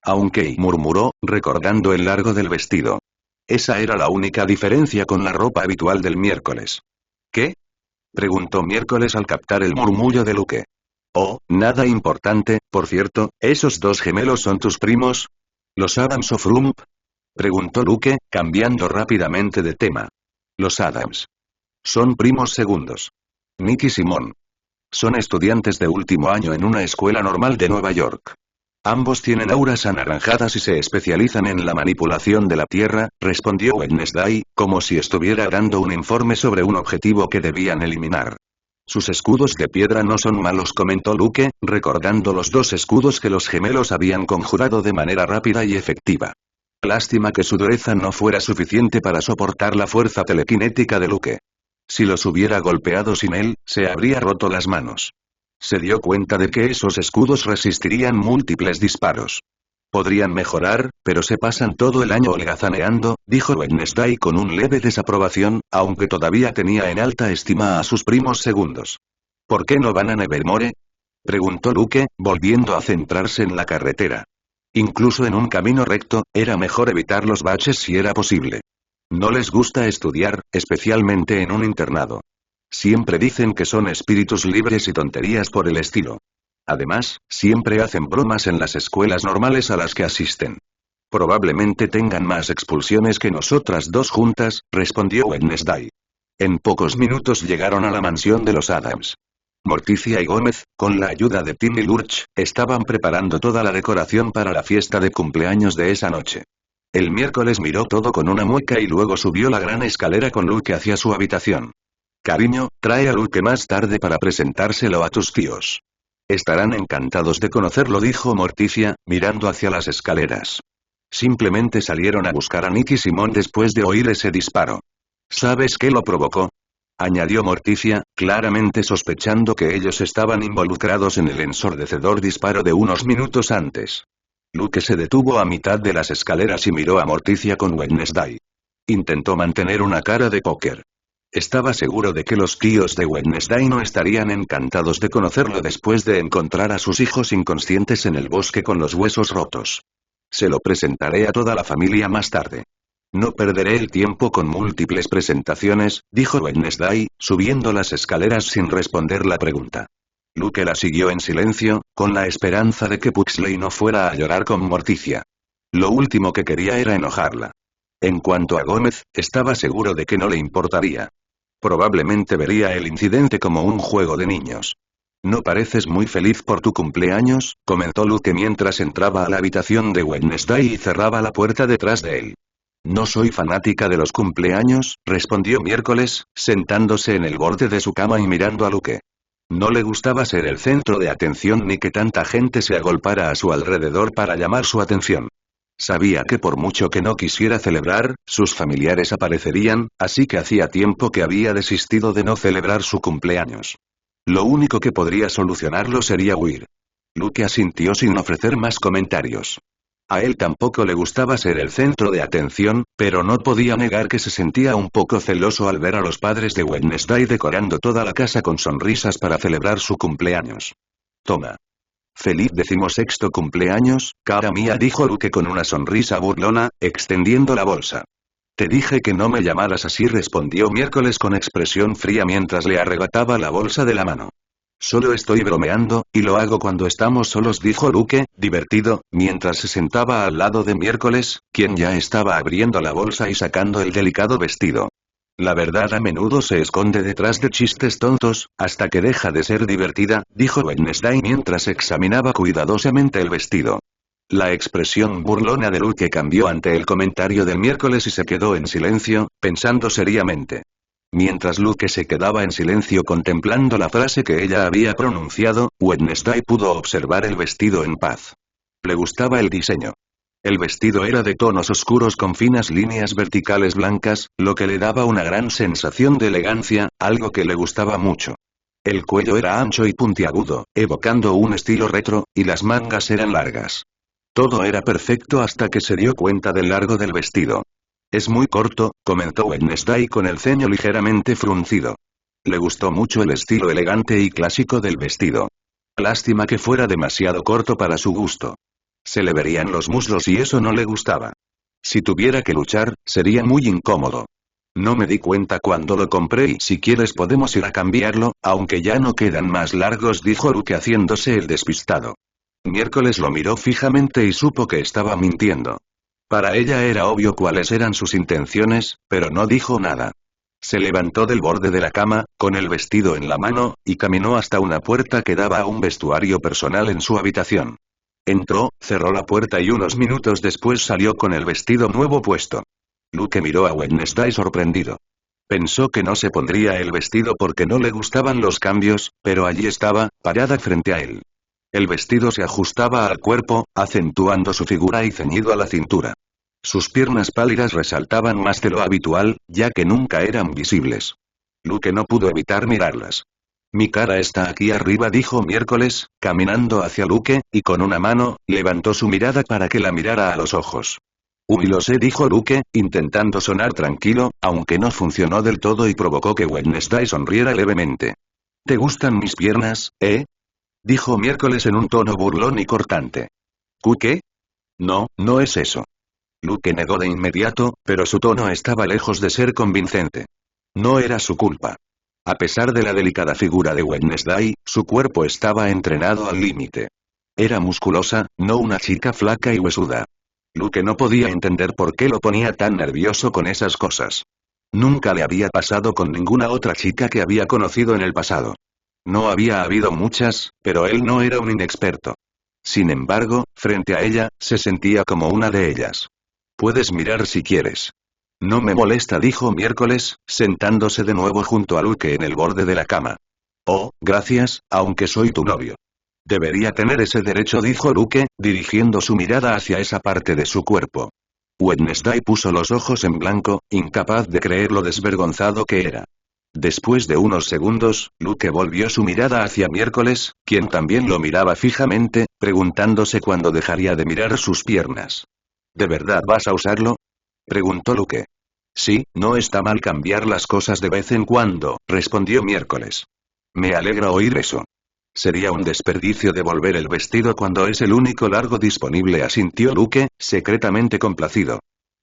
Aunque murmuró, recordando el largo del vestido. Esa era la única diferencia con la ropa habitual del miércoles. ¿Qué? Preguntó miércoles al captar el murmullo de Luke. Oh, nada importante, por cierto, ¿esos dos gemelos son tus primos? ¿Los Adams o Frump? Preguntó Luke, cambiando rápidamente de tema. Los Adams. Son primos segundos. Nick y Simon. Son estudiantes de último año en una escuela normal de Nueva York. Ambos tienen auras anaranjadas y se especializan en la manipulación de la Tierra, respondió Wednesday, como si estuviera dando un informe sobre un objetivo que debían eliminar. Sus escudos de piedra no son malos, comentó Luke, recordando los dos escudos que los gemelos habían conjurado de manera rápida y efectiva. Lástima que su dureza no fuera suficiente para soportar la fuerza telequinética de Luke. Si los hubiera golpeado sin él, se habría roto las manos. Se dio cuenta de que esos escudos resistirían múltiples disparos. Podrían mejorar, pero se pasan todo el año holgazaneando, dijo Wednesday con un leve desaprobación, aunque todavía tenía en alta estima a sus primos segundos. ¿Por qué no van a Nevermore? Preguntó Luke, volviendo a centrarse en la carretera. Incluso en un camino recto, era mejor evitar los baches si era posible. No les gusta estudiar, especialmente en un internado. Siempre dicen que son espíritus libres y tonterías por el estilo. Además, siempre hacen bromas en las escuelas normales a las que asisten. Probablemente tengan más expulsiones que nosotras dos juntas, respondió Wednesday. En pocos minutos llegaron a la mansión de los Adams. Morticia y Gómez, con la ayuda de Tim y Lurch, estaban preparando toda la decoración para la fiesta de cumpleaños de esa noche. El miércoles miró todo con una mueca y luego subió la gran escalera con Luke hacia su habitación. Cariño, trae a Luke más tarde para presentárselo a tus tíos. Estarán encantados de conocerlo, dijo Morticia, mirando hacia las escaleras. Simplemente salieron a buscar a Nick y Simon después de oír ese disparo. ¿Sabes qué lo provocó? Añadió Morticia, claramente sospechando que ellos estaban involucrados en el ensordecedor disparo de unos minutos antes. Luke se detuvo a mitad de las escaleras y miró a Morticia con Wednesday. Intentó mantener una cara de póker. Estaba seguro de que los tíos de Wednesday no estarían encantados de conocerlo después de encontrar a sus hijos inconscientes en el bosque con los huesos rotos. Se lo presentaré a toda la familia más tarde. No perderé el tiempo con múltiples presentaciones, dijo Wednesday, subiendo las escaleras sin responder la pregunta. Luke la siguió en silencio, con la esperanza de que Pugsley no fuera a llorar con Morticia. Lo último que quería era enojarla. En cuanto a Gómez, estaba seguro de que no le importaría. Probablemente vería el incidente como un juego de niños. No pareces muy feliz por tu cumpleaños, comentó Luke mientras entraba a la habitación de Wednesday y cerraba la puerta detrás de él. No soy fanática de los cumpleaños, respondió miércoles, sentándose en el borde de su cama y mirando a Luke. No le gustaba ser el centro de atención ni que tanta gente se agolpara a su alrededor para llamar su atención. Sabía que por mucho que no quisiera celebrar, sus familiares aparecerían, así que hacía tiempo que había desistido de no celebrar su cumpleaños. Lo único que podría solucionarlo sería huir. Luke asintió sin ofrecer más comentarios. A él tampoco le gustaba ser el centro de atención, pero no podía negar que se sentía un poco celoso al ver a los padres de Wednesday decorando toda la casa con sonrisas para celebrar su cumpleaños. Toma. Feliz 16º cumpleaños, cara mía, dijo Luke con una sonrisa burlona, extendiendo la bolsa. Te dije que no me llamaras así, respondió miércoles con expresión fría mientras le arrebataba la bolsa de la mano. Solo estoy bromeando, y lo hago cuando estamos solos, dijo Luke, divertido, mientras se sentaba al lado de miércoles, quien ya estaba abriendo la bolsa y sacando el delicado vestido. La verdad a menudo se esconde detrás de chistes tontos, hasta que deja de ser divertida, dijo Wednesday mientras examinaba cuidadosamente el vestido. La expresión burlona de Luke cambió ante el comentario del miércoles y se quedó en silencio, pensando seriamente. Mientras Luke se quedaba en silencio contemplando la frase que ella había pronunciado, Wednesday pudo observar el vestido en paz. Le gustaba el diseño. El vestido era de tonos oscuros con finas líneas verticales blancas, lo que le daba una gran sensación de elegancia, algo que le gustaba mucho. El cuello era ancho y puntiagudo, evocando un estilo retro, y las mangas eran largas. Todo era perfecto hasta que se dio cuenta del largo del vestido. Es muy corto, comentó Wednesday con el ceño ligeramente fruncido. Le gustó mucho el estilo elegante y clásico del vestido. Lástima que fuera demasiado corto para su gusto. Se le verían los muslos y eso no le gustaba. Si tuviera que luchar, sería muy incómodo. No me di cuenta cuando lo compré y si quieres podemos ir a cambiarlo, aunque ya no quedan más largos, dijo Luke haciéndose el despistado. Miércoles lo miró fijamente y supo que estaba mintiendo. Para ella era obvio cuáles eran sus intenciones, pero no dijo nada. Se levantó del borde de la cama, con el vestido en la mano, y caminó hasta una puerta que daba a un vestuario personal en su habitación. Entró, cerró la puerta y unos minutos después salió con el vestido nuevo puesto. Luke miró a Wednesday sorprendido. Pensó que no se pondría el vestido porque no le gustaban los cambios, pero allí estaba, parada frente a él. El vestido se ajustaba al cuerpo, acentuando su figura y ceñido a la cintura. Sus piernas pálidas resaltaban más de lo habitual, ya que nunca eran visibles. Luke no pudo evitar mirarlas. Mi cara está aquí arriba, dijo Miércoles, caminando hacia Luke, y con una mano, levantó su mirada para que la mirara a los ojos. Uy, lo sé, dijo Luke, intentando sonar tranquilo, aunque no funcionó del todo y provocó que Wednesday sonriera levemente. ¿Te gustan mis piernas, dijo Miércoles en un tono burlón y cortante. ¿Qué? No, no es eso. Luke negó de inmediato, pero su tono estaba lejos de ser convincente. No era su culpa. A pesar de la delicada figura de Wednesday, su cuerpo estaba entrenado al límite. Era musculosa, no una chica flaca y huesuda. Luke no podía entender por qué lo ponía tan nervioso con esas cosas. Nunca le había pasado con ninguna otra chica que había conocido en el pasado. No había habido muchas, pero él no era un inexperto. Sin embargo, frente a ella, se sentía como una de ellas. Puedes mirar si quieres. No me molesta, dijo Miércoles, sentándose de nuevo junto a Luke en el borde de la cama. Oh, gracias, aunque soy tu novio. Debería tener ese derecho, dijo Luke, dirigiendo su mirada hacia esa parte de su cuerpo. Wednesday puso los ojos en blanco, incapaz de creer lo desvergonzado que era. Después de unos segundos, Luke volvió su mirada hacia Miércoles, quien también lo miraba fijamente, preguntándose cuándo dejaría de mirar sus piernas. ¿De verdad vas a usarlo?, preguntó Luke. Sí, no está mal cambiar las cosas de vez en cuando, respondió Miércoles. Me alegra oír eso. Sería un desperdicio devolver el vestido cuando es el único largo disponible, asintió Luke, secretamente complacido.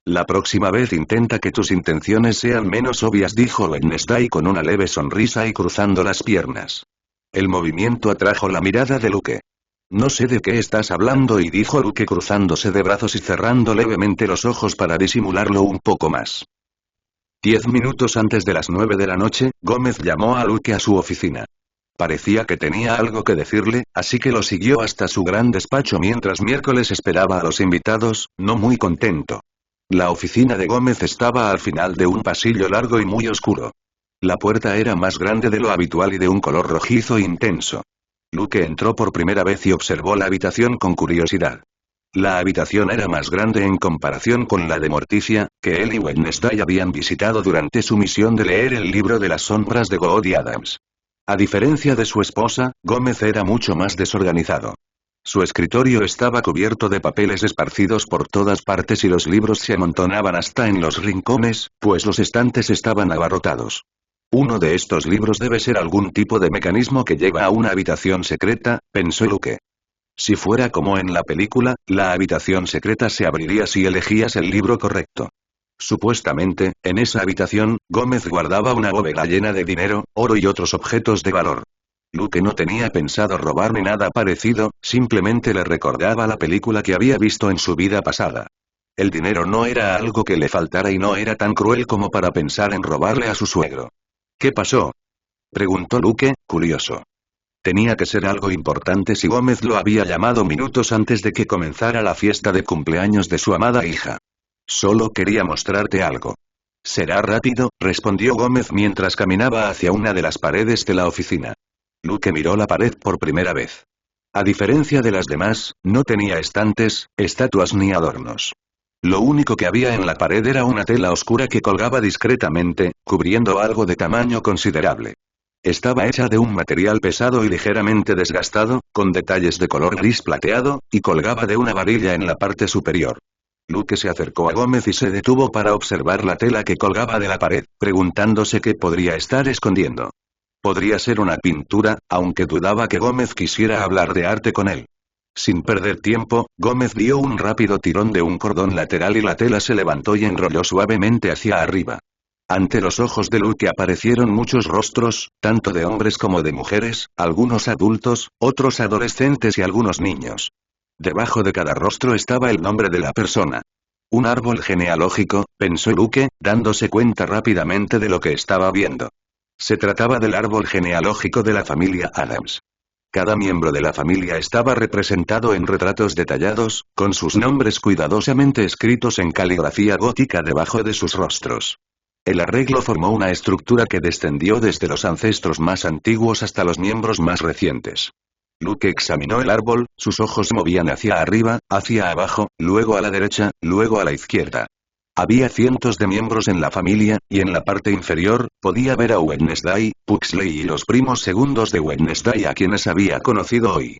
La próxima vez intenta que tus intenciones sean menos obvias, dijo Wednesday con una leve sonrisa y cruzando las piernas. El movimiento atrajo la mirada de Luke. No sé de qué estás hablando, y dijo Luke cruzándose de brazos y cerrando levemente los ojos para disimularlo un poco más. 10 minutos antes de las 9 de la noche, Gómez llamó a Luke a su oficina. Parecía que tenía algo que decirle, así que lo siguió hasta su gran despacho mientras Miércoles esperaba a los invitados, no muy contento. La oficina de Gómez estaba al final de un pasillo largo y muy oscuro. La puerta era más grande de lo habitual y de un color rojizo intenso. Luke entró por primera vez y observó la habitación con curiosidad. La habitación era más grande en comparación con la de Morticia, que él y Wednesday habían visitado durante su misión de leer el libro de las sombras de Goody Adams. A diferencia de su esposa, Gómez era mucho más desorganizado. Su escritorio estaba cubierto de papeles esparcidos por todas partes y los libros se amontonaban hasta en los rincones, pues los estantes estaban abarrotados. Uno de estos libros debe ser algún tipo de mecanismo que lleva a una habitación secreta, pensó Luke. Si fuera como en la película, la habitación secreta se abriría si elegías el libro correcto. Supuestamente, en esa habitación, Gómez guardaba una bóveda llena de dinero, oro y otros objetos de valor. Luke no tenía pensado robar ni nada parecido, simplemente le recordaba la película que había visto en su vida pasada. El dinero no era algo que le faltara y no era tan cruel como para pensar en robarle a su suegro. ¿Qué pasó? Preguntó Luke, curioso. Tenía que ser algo importante si Gómez lo había llamado minutos antes de que comenzara la fiesta de cumpleaños de su amada hija. Solo quería mostrarte algo. Será rápido, respondió Gómez mientras caminaba hacia una de las paredes de la oficina. Luke miró la pared por primera vez. A diferencia de las demás, no tenía estantes, estatuas ni adornos. Lo único que había en la pared era una tela oscura que colgaba discretamente, cubriendo algo de tamaño considerable. Estaba hecha de un material pesado y ligeramente desgastado, con detalles de color gris plateado, y colgaba de una varilla en la parte superior. Luke se acercó a Gómez y se detuvo para observar la tela que colgaba de la pared, preguntándose qué podría estar escondiendo. Podría ser una pintura, aunque dudaba que Gómez quisiera hablar de arte con él. Sin perder tiempo, Gómez dio un rápido tirón de un cordón lateral y la tela se levantó y enrolló suavemente hacia arriba. Ante los ojos de Luke aparecieron muchos rostros, tanto de hombres como de mujeres, algunos adultos, otros adolescentes y algunos niños. Debajo de cada rostro estaba el nombre de la persona. Un árbol genealógico, pensó Luke, dándose cuenta rápidamente de lo que estaba viendo. Se trataba del árbol genealógico de la familia Addams. Cada miembro de la familia estaba representado en retratos detallados, con sus nombres cuidadosamente escritos en caligrafía gótica debajo de sus rostros. El arreglo formó una estructura que descendió desde los ancestros más antiguos hasta los miembros más recientes. Luke examinó el árbol, sus ojos movían hacia arriba, hacia abajo, luego a la derecha, luego a la izquierda. Había cientos de miembros en la familia, y en la parte inferior, podía ver a Wednesday, Pugsley y los primos segundos de Wednesday a quienes había conocido hoy.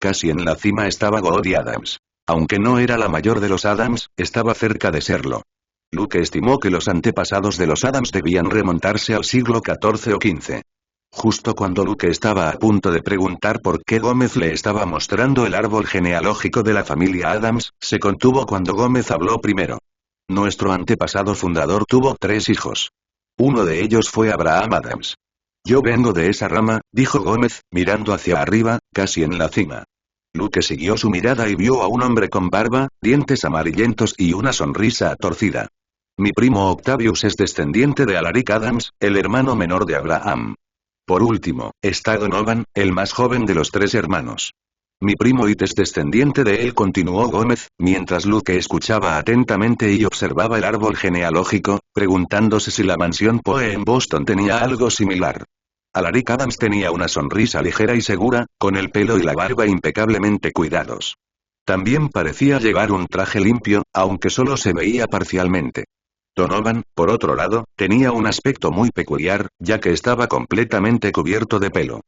Casi en la cima estaba Goody Addams. Aunque no era la mayor de los Addams, estaba cerca de serlo. Luke estimó que los antepasados de los Addams debían remontarse al siglo XIV o XV. Justo cuando Luke estaba a punto de preguntar por qué Gómez le estaba mostrando el árbol genealógico de la familia Addams, se contuvo cuando Gómez habló primero. Nuestro antepasado fundador tuvo 3 hijos. Uno de ellos fue Abraham Addams. Yo vengo de esa rama, dijo Gómez, mirando hacia arriba, casi en la cima. Luke siguió su mirada y vio a un hombre con barba, dientes amarillentos y una sonrisa torcida. Mi primo Octavius es descendiente de Alaric Addams, el hermano menor de Abraham. Por último, está Donovan, el más joven de los 3 hermanos. Mi primo It es descendiente de él, continuó Gómez, mientras Luke escuchaba atentamente y observaba el árbol genealógico, preguntándose si la mansión Poe en Boston tenía algo similar. Alaric Addams tenía una sonrisa ligera y segura, con el pelo y la barba impecablemente cuidados. También parecía llevar un traje limpio, aunque solo se veía parcialmente. Donovan, por otro lado, tenía un aspecto muy peculiar, ya que estaba completamente cubierto de pelo.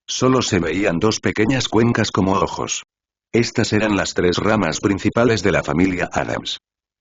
Solo se veían 2 pequeñas cuencas como ojos. Estas eran las 3 ramas principales de la familia Addams.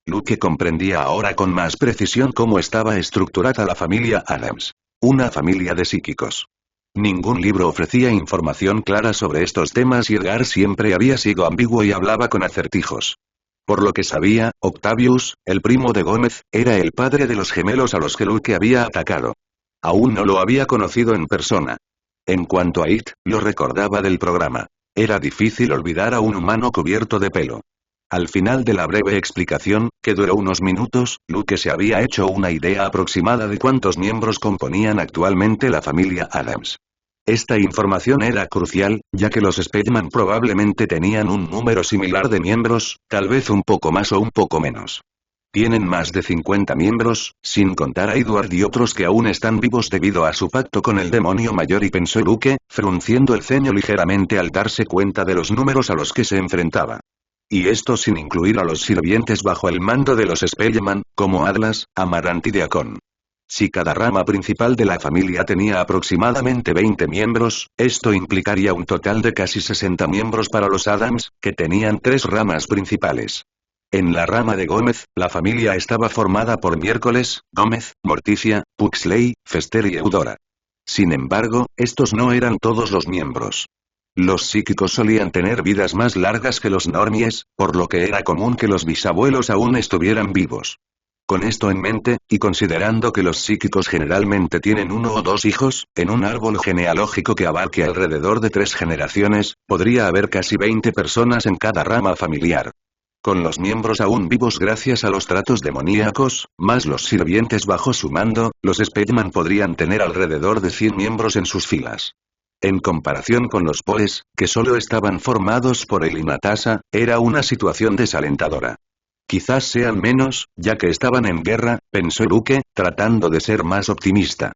Luke comprendía ahora con más precisión cómo estaba estructurada la familia Addams. Una familia de psíquicos. Ningún libro ofrecía información clara sobre estos temas y Edgar siempre había sido ambiguo y hablaba con acertijos. Por lo que sabía, Octavius, el primo de Gómez, era el padre de los gemelos a los que Luke había atacado. Aún no lo había conocido en persona. En cuanto a It, lo recordaba del programa. Era difícil olvidar a un humano cubierto de pelo. Al final de la breve explicación, que duró unos minutos, Luke se había hecho una idea aproximada de cuántos miembros componían actualmente la familia Addams. Esta información era crucial, ya que los Spellman probablemente tenían un número similar de miembros, tal vez un poco más o un poco menos. Tienen más de 50 miembros, sin contar a Edward y otros que aún están vivos debido a su pacto con el demonio mayor, y pensó Luke, frunciendo el ceño ligeramente al darse cuenta de los números a los que se enfrentaba. Y esto sin incluir a los sirvientes bajo el mando de los Spellman, como Atlas, Amaranth y Deacon. Si cada rama principal de la familia tenía aproximadamente 20 miembros, esto implicaría un total de casi 60 miembros para los Addams, que tenían 3 ramas principales. En la rama de Gómez, la familia estaba formada por Miércoles, Gómez, Morticia, Pugsley, Fester y Eudora. Sin embargo, estos no eran todos los miembros. Los psíquicos solían tener vidas más largas que los normies, por lo que era común que los bisabuelos aún estuvieran vivos. Con esto en mente, y considerando que los psíquicos generalmente tienen 1 o 2 hijos, en un árbol genealógico que abarque alrededor de 3 generaciones, podría haber casi 20 personas en cada rama familiar. Con los miembros aún vivos gracias a los tratos demoníacos, más los sirvientes bajo su mando, los Speedman podrían tener alrededor de 100 miembros en sus filas. En comparación con los Poes, que solo estaban formados por él y Natasha, era una situación desalentadora. Quizás sean menos, ya que estaban en guerra, pensó Luke, tratando de ser más optimista.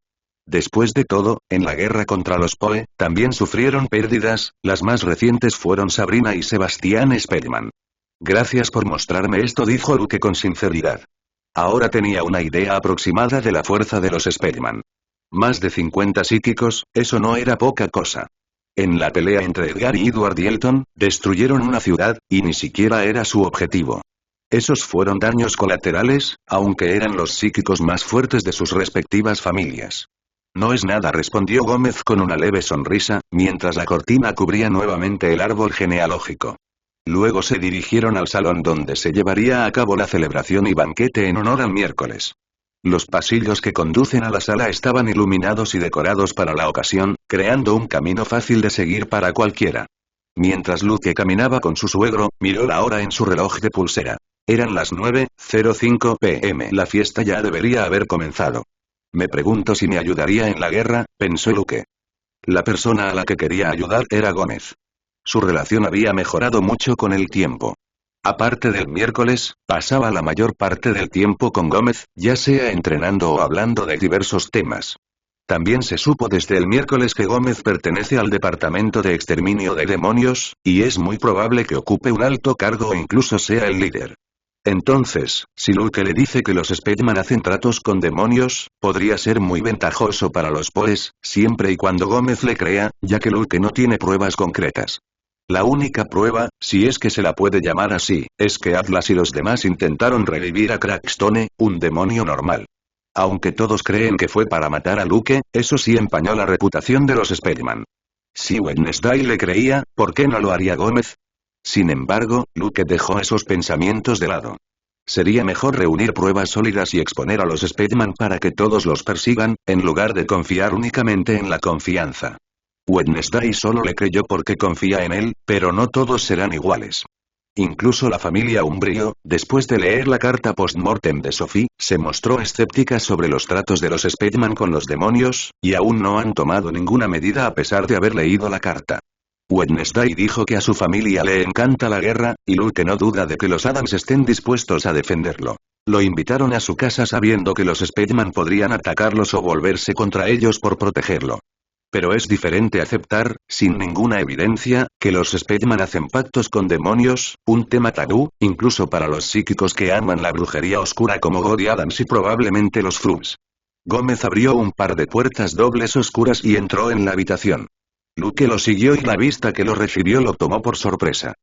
Después de todo, en la guerra contra los Poe, también sufrieron pérdidas, las más recientes fueron Sabrina y Sebastian Speedman. Gracias por mostrarme esto, dijo Luke con sinceridad. Ahora tenía una idea aproximada de la fuerza de los Speedman. Más de 50 psíquicos, eso no era poca cosa. En la pelea entre Edgar y Edward Elton, destruyeron una ciudad, y ni siquiera era su objetivo. Esos fueron daños colaterales, aunque eran los psíquicos más fuertes de sus respectivas familias. No es nada, respondió Gómez con una leve sonrisa, mientras la cortina cubría nuevamente el árbol genealógico. Luego se dirigieron al salón donde se llevaría a cabo la celebración y banquete en honor al miércoles. Los pasillos que conducen a la sala estaban iluminados y decorados para la ocasión, creando un camino fácil de seguir para cualquiera. Mientras Luke caminaba con su suegro, miró la hora en su reloj de pulsera. Eran las 9:05 p.m. La fiesta ya debería haber comenzado. Me pregunto si me ayudaría en la guerra, pensó Luke. La persona a la que quería ayudar era Gómez. Su relación había mejorado mucho con el tiempo. Aparte del miércoles, pasaba la mayor parte del tiempo con Gómez, ya sea entrenando o hablando de diversos temas. También se supo desde el miércoles que Gómez pertenece al Departamento de Exterminio de Demonios, y es muy probable que ocupe un alto cargo o incluso sea el líder. Entonces, si Luke le dice que los Speedman hacen tratos con demonios, podría ser muy ventajoso para los Poes, siempre y cuando Gómez le crea, ya que Luke no tiene pruebas concretas. La única prueba, si es que se la puede llamar así, es que Atlas y los demás intentaron revivir a Crackstone, un demonio normal. Aunque todos creen que fue para matar a Luke, eso sí empañó la reputación de los Speedman. Si Wednesday le creía, ¿por qué no lo haría Gómez? Sin embargo, Luke dejó esos pensamientos de lado. Sería mejor reunir pruebas sólidas y exponer a los Speedman para que todos los persigan, en lugar de confiar únicamente en la confianza. Wednesday solo le creyó porque confía en él, pero no todos serán iguales. Incluso la familia Umbrio, después de leer la carta post-mortem de Sophie, se mostró escéptica sobre los tratos de los Speedman con los demonios, y aún no han tomado ninguna medida a pesar de haber leído la carta. Wednesday dijo que a su familia le encanta la guerra, y Luke no duda de que los Adams estén dispuestos a defenderlo. Lo invitaron a su casa sabiendo que los Speedman podrían atacarlos o volverse contra ellos por protegerlo. Pero es diferente aceptar, sin ninguna evidencia, que los Speedman hacen pactos con demonios, un tema tabú, incluso para los psíquicos que aman la brujería oscura como Gody Adams y probablemente los Frums. Gómez abrió un par de puertas dobles oscuras y entró en la habitación. Luke lo siguió y la vista que lo recibió lo tomó por sorpresa.